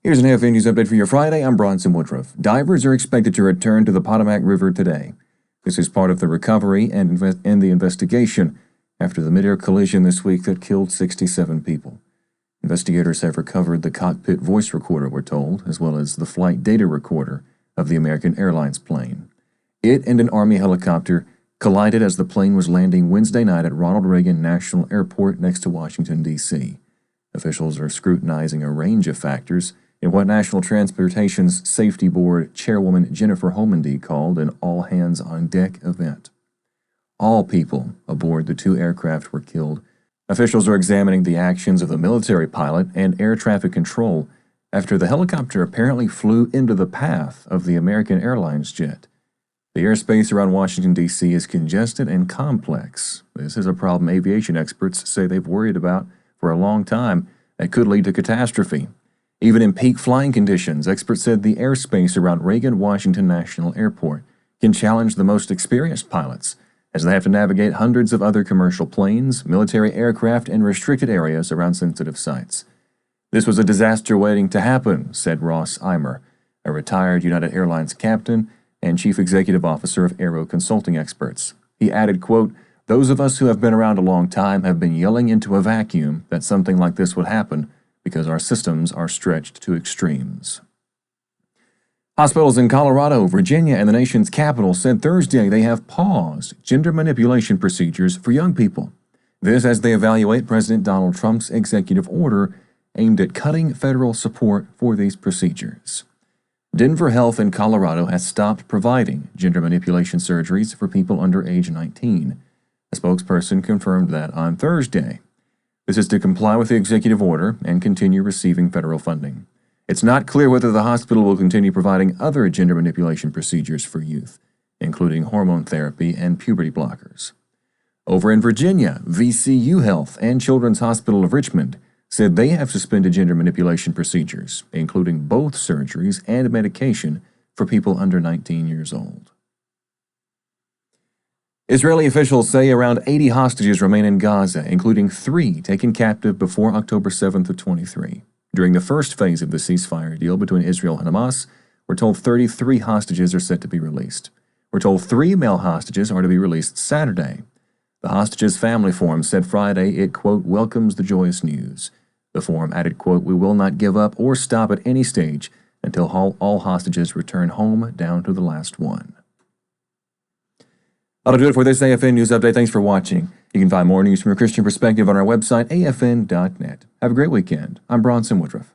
Here's an AFN News update for your Friday. I'm Bronson Woodruff. Divers are expected to return to the Potomac River today. This is part of the recovery and the investigation after the mid-air collision this week that killed 67 people. Investigators have recovered the cockpit voice recorder, we're told, as well as the flight data recorder of the American Airlines plane. It and an Army helicopter collided as the plane was landing Wednesday night at Ronald Reagan National Airport next to Washington, D.C. Officials are scrutinizing a range of factors in what National Transportation's Safety Board Chairwoman Jennifer Homendy called an all-hands-on-deck event. All people aboard the two aircraft were killed. Officials are examining the actions of the military pilot and air traffic control after the helicopter apparently flew into the path of the American Airlines jet. The airspace around Washington, D.C. is congested and complex. This is a problem aviation experts say they've worried about for a long time that could lead to catastrophe. Even in peak flying conditions, experts said the airspace around Reagan Washington National Airport can challenge the most experienced pilots as they have to navigate hundreds of other commercial planes, military aircraft, and restricted areas around sensitive sites. This was a disaster waiting to happen, said Ross Eimer, a retired United Airlines captain and chief executive officer of Aero Consulting Experts. He added, quote, "Those of us who have been around a long time have been yelling into a vacuum that something like this would happen because our systems are stretched to extremes." Hospitals in Colorado, Virginia, and the nation's capital said Thursday they have paused gender manipulation procedures for young people. This as they evaluate President Donald Trump's executive order aimed at cutting federal support for these procedures. Denver Health in Colorado has stopped providing gender manipulation surgeries for people under age 19. A spokesperson confirmed that on Thursday. This is to comply with the executive order and continue receiving federal funding. It's not clear whether the hospital will continue providing other gender manipulation procedures for youth, including hormone therapy and puberty blockers. Over in Virginia, VCU Health and Children's Hospital of Richmond said they have suspended gender manipulation procedures, including both surgeries and medication for people under 19 years old. Israeli officials say around 80 hostages remain in Gaza, including 3 taken captive before October 7th of 23. During the first phase of the ceasefire deal between Israel and Hamas, we're told 33 hostages are set to be released. We're told 3 male hostages are to be released Saturday. The hostages' family forum said Friday it, quote, welcomes the joyous news. The forum added, quote, we will not give up or stop at any stage until all hostages return home down to the last one. That'll do it for this AFN News Update. Thanks for watching. You can find more news from a Christian perspective on our website, afn.net. Have a great weekend. I'm Bronson Woodruff.